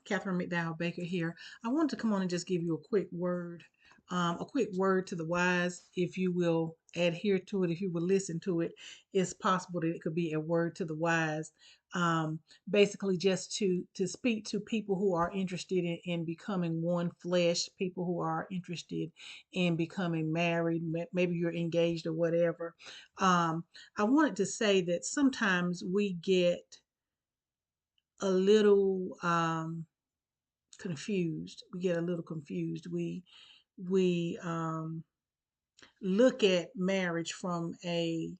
Catherine McDowell-Baker here. I wanted to come on and just give you a quick word to the wise. If you will adhere to it, if you will listen to it, it's possible that it could be a word to the wise. Um, Basically, just to speak to people who are interested in becoming one flesh, people who are interested in becoming married. Maybe you're engaged or whatever. I wanted to say that sometimes we get a little confused. We get a little confused. We look at marriage from a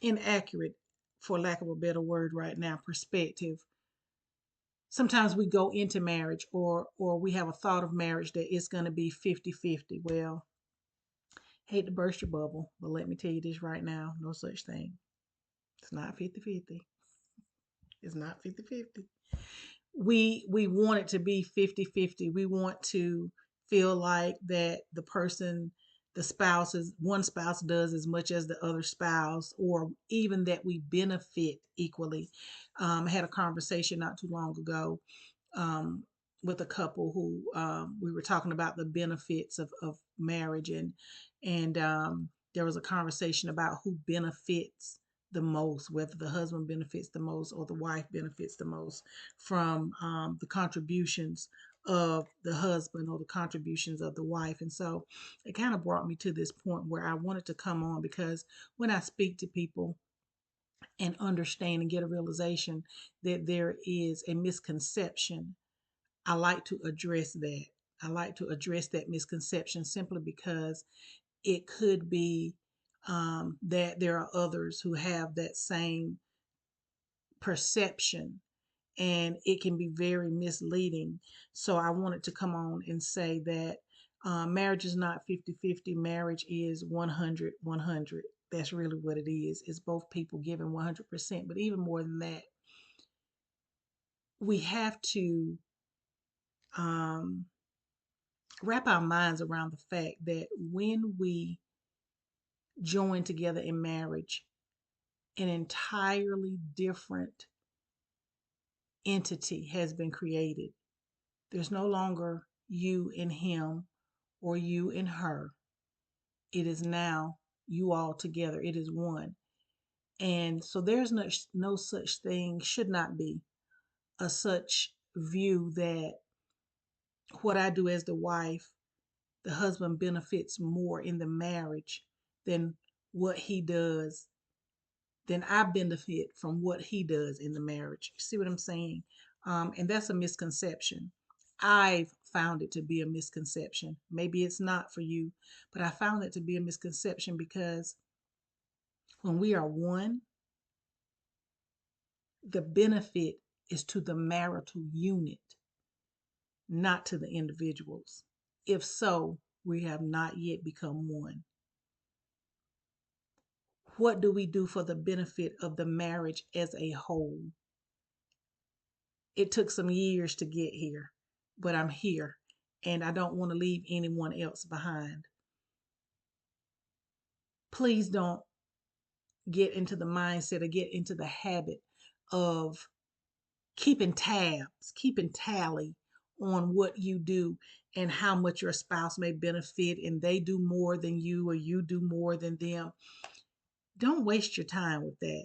inaccurate, for lack of a better word right now, perspective. Sometimes we go into marriage, or we have a thought of marriage that it's going to be 50-50. Well, hate to burst your bubble, but let me tell you this right now, no such thing. It's not 50-50. It's not 50-50. We want it to be 50-50. We want to feel like that the person, the spouse, is one spouse does as much as the other spouse, or even that we benefit equally. I had a conversation not too long ago um, with a couple who we were talking about the benefits of marriage, and there was a conversation about who benefits the most, whether the husband benefits the most or the wife benefits the most from the contributions of the husband or the contributions of the wife. And so it kind of brought me to this point where I wanted to come on, because when I speak to people and understand and get a realization that there is a misconception, I like to address that. I like to address that misconception simply because it could be that there are others who have that same perception, and it can be very misleading. So I wanted to come on and say that marriage is not 50-50. Marriage is 100-100. That's really what it is. It's both people giving 100%. But even more than that, we have to um, wrap our minds around the fact that when we join together in marriage, an entirely different entity has been created. There's no longer you and him or you and her. It is now you all together. It is one. And so there's no such thing, should not be a such view that what I do as the wife, the husband benefits more in the marriage than what he does, than I benefit from what he does in the marriage. You see what I'm saying? And that's a misconception. I've found it to be a misconception. Maybe it's not for you, but I found it to be a misconception because when we are one, the benefit is to the marital unit, not to the individuals. If so, we have not yet become one. What do we do for the benefit of the marriage as a whole? It took some years to get here, but I'm here, and I don't want to leave anyone else behind. Please don't get into the mindset or get into the habit of keeping tabs, keeping tally on what you do and how much your spouse may benefit, and they do more than you or you do more than them. Don't waste your time with that.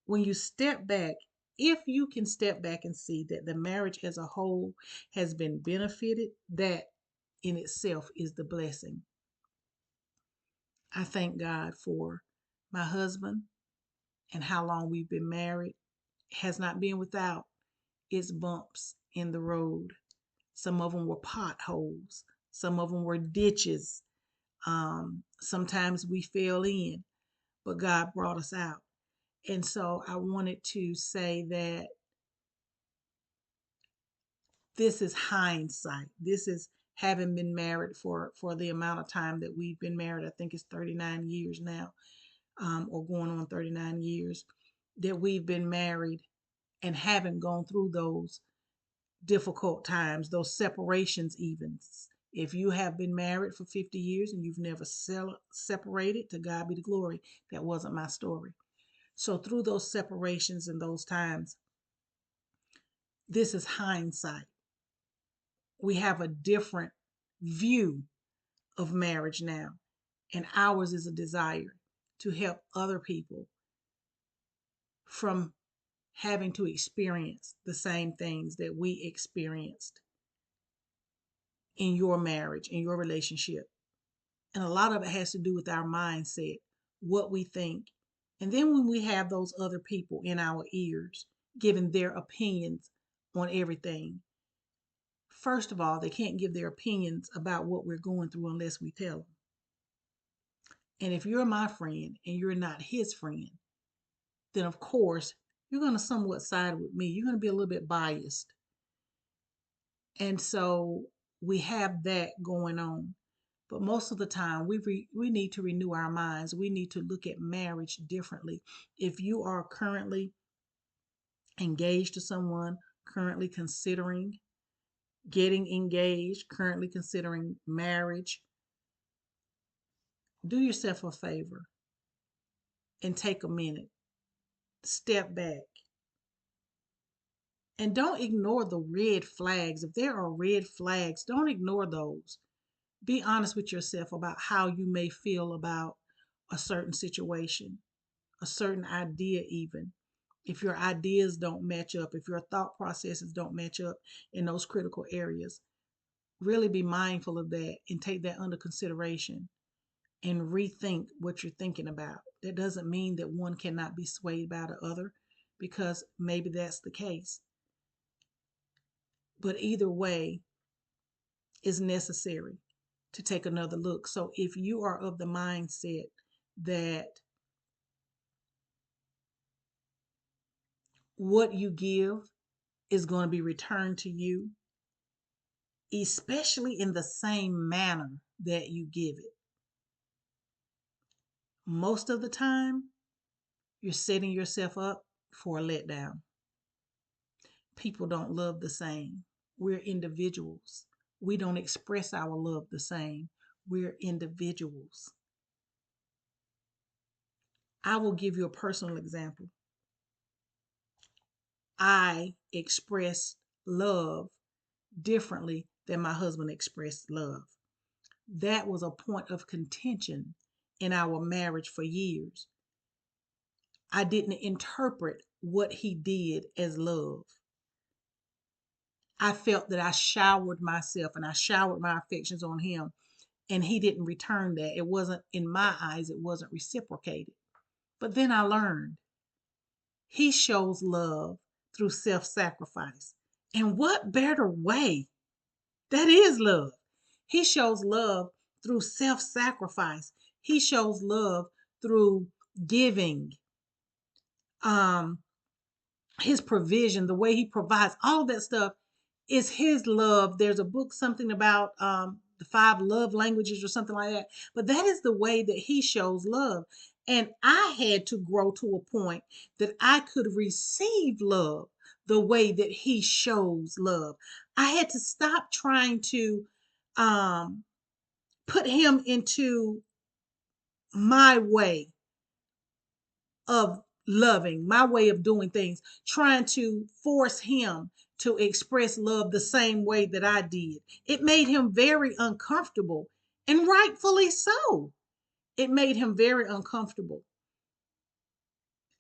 When you step back, if you can step back and see that the marriage as a whole has been benefited, that in itself is the blessing. I thank God for my husband and how long we've been married. Has not been without its bumps in the road. Some of them were potholes, some of them were ditches. Sometimes we fell in, but God brought us out. And so I wanted to say that this is hindsight. This is having been married for the amount of time that we've been married. I think it's 39 years now, or going on 39 years that we've been married, and haven't gone through those difficult times, those separations even. If you have been married for 50 years and you've never separated, to God be the glory. That wasn't my story. So through those separations and those times, this is hindsight. We have a different view of marriage now, and ours is a desire to help other people from having to experience the same things that we experienced in your marriage, in your relationship. And a lot of it has to do with our mindset, what we think. And then when we have those other people in our ears giving their opinions on everything, first of all, they can't give their opinions about what we're going through unless we tell them. And if you're my friend and you're not his friend, then of course you're going to somewhat side with me. You're going to be a little bit biased. And so we have that going on. But most of the time, we need to renew our minds. We need to look at marriage differently. If you are currently engaged to someone, currently considering getting engaged, currently considering marriage, do yourself a favor and take a minute, step back, and don't ignore the red flags. If there are red flags, don't ignore those. Be honest with yourself about how you may feel about a certain situation, a certain idea, even. If your ideas don't match up, if your thought processes don't match up in those critical areas, really be mindful of that and take that under consideration and rethink what you're thinking about. That doesn't mean that one cannot be swayed by the other, because maybe that's the case. But either way is necessary to take another look. So if you are of the mindset that what you give is going to be returned to you, especially in the same manner that you give it, most of the time, you're setting yourself up for a letdown. People don't love the same. We're individuals. We don't express our love the same. We're individuals. I will give you a personal example. I express love differently than my husband expressed love. That was a point of contention in our marriage for years. I didn't interpret what he did as love. I felt that I showered myself and I showered my affections on him, and he didn't return that. It wasn't, in my eyes, it wasn't reciprocated. But then I learned he shows love through self sacrifice. And what better way? That is love. He shows love through self sacrifice, he shows love through giving. Um, his provision, the way he provides, all of that stuff is his love. There's a book, something about the five love languages or something like that. But that is the way that he shows love. And I had to grow to a point that I could receive love the way that he shows love. I had to stop trying to um, put him into my way of loving, my way of doing things, trying to force him to express love the same way that I did. It made him very uncomfortable, and rightfully so. It made him very uncomfortable.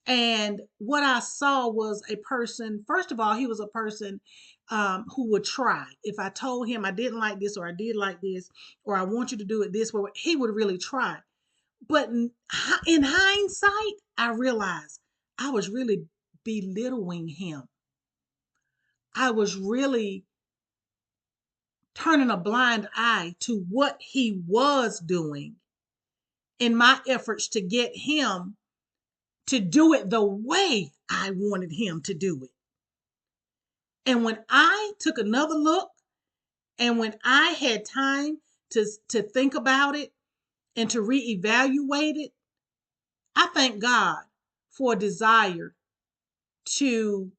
And what I saw was a person, first of all, he was a person who would try. If I told him I didn't like this, or I did like this, or I want you to do it this way, he would really try. But in hindsight, I realized I was really belittling him. I was really turning a blind eye to what he was doing in my efforts to get him to do it the way I wanted him to do it. And when I took another look, and when I had time to think about it and to reevaluate it, I thank God for a desire to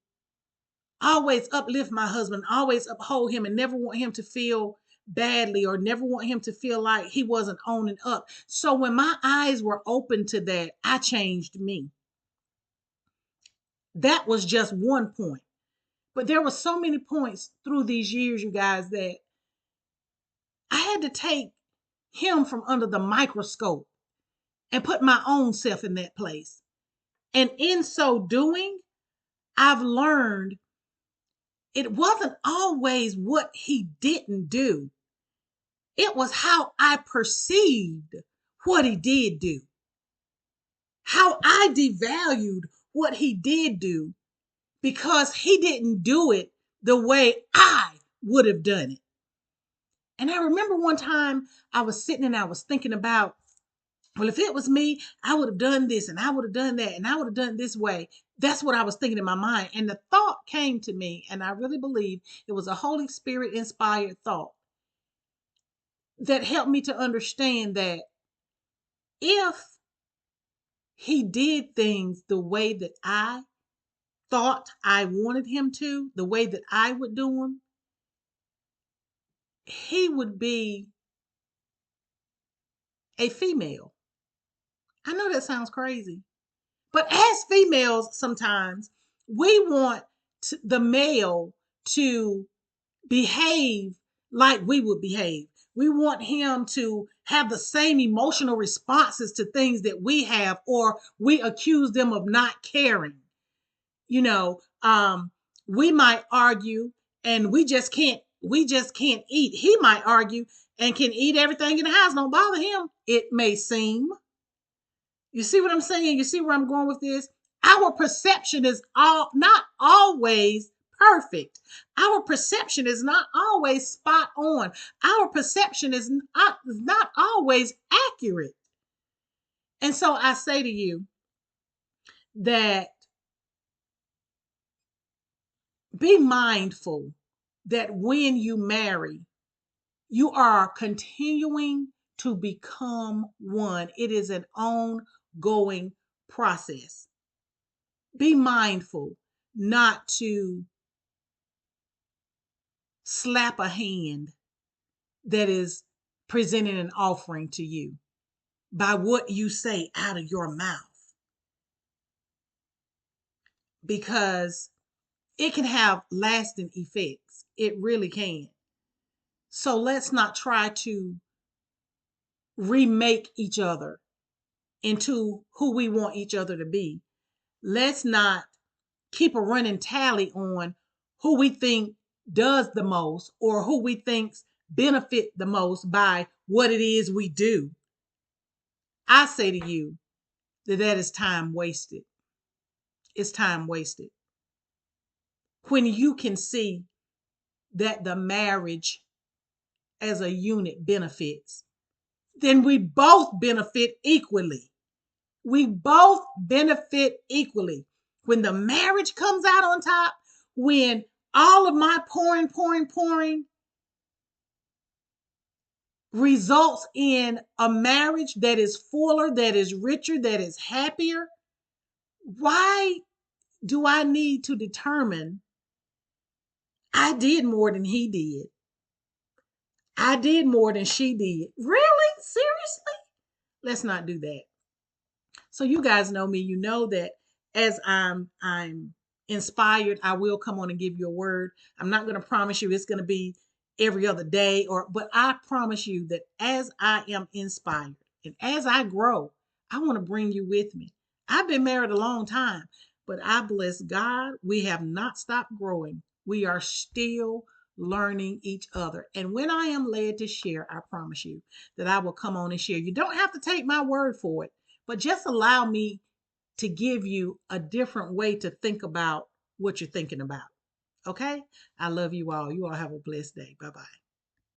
always uplift my husband, always uphold him, and never want him to feel badly, or never want him to feel like he wasn't owning up. So when my eyes were open to that, I changed me. That was just one point. But there were so many points through these years, you guys, that I had to take him from under the microscope and put my own self in that place. And in so doing, I've learned it wasn't always what he didn't do. It was how I perceived what he did do, how I devalued what he did do because he didn't do it the way I would have done it. And I remember one time I was sitting and I was thinking about, well, if it was me, I would have done this and I would have done that and I would have done it this way. That's what I was thinking in my mind. And the thought came to me, and I really believe it was a Holy Spirit inspired thought that helped me to understand that if he did things the way that I thought I wanted him to, the way that I would do them, he would be a female. I know that sounds crazy, but as females, sometimes we want the male to behave like we would behave. We want him to have the same emotional responses to things that we have, or we accuse them of not caring. You know, we might argue and we just can't eat. He might argue and can eat everything in the house. Don't bother him, it may seem. You see what I'm saying? You see where I'm going with this? Our perception is not always perfect. Our perception is not always spot on. Our perception is not always accurate. And so I say to you that be mindful that when you marry, you are continuing to become one. It is an ongoing process. Be mindful not to slap a hand that is presenting an offering to you by what you say out of your mouth, because it can have lasting effects. It really can. So let's not try to remake each other into who we want each other to be. Let's not keep a running tally on who we think does the most or who we think's benefit the most by what it is we do. I say to you that is time wasted. It's time wasted. When you can see that the marriage as a unit benefits, then we both benefit equally. We both benefit equally. When the marriage comes out on top, when all of my pouring results in a marriage that is fuller, that is richer, that is happier, why do I need to determine I did more than he did? I did more than she did. Really? Seriously? Let's not do that. So you guys know me. You know that as I'm inspired, I will come on and give you a word. I'm not going to promise you it's going to be every other day, but I promise you that as I am inspired and as I grow, I want to bring you with me. I've been married a long time, but I bless God, we have not stopped growing. We are still learning each other. And when I am led to share, I promise you that I will come on and share. You don't have to take my word for it, but just allow me to give you a different way to think about what you're thinking about. Okay? I love you all. You all have a blessed day. Bye bye.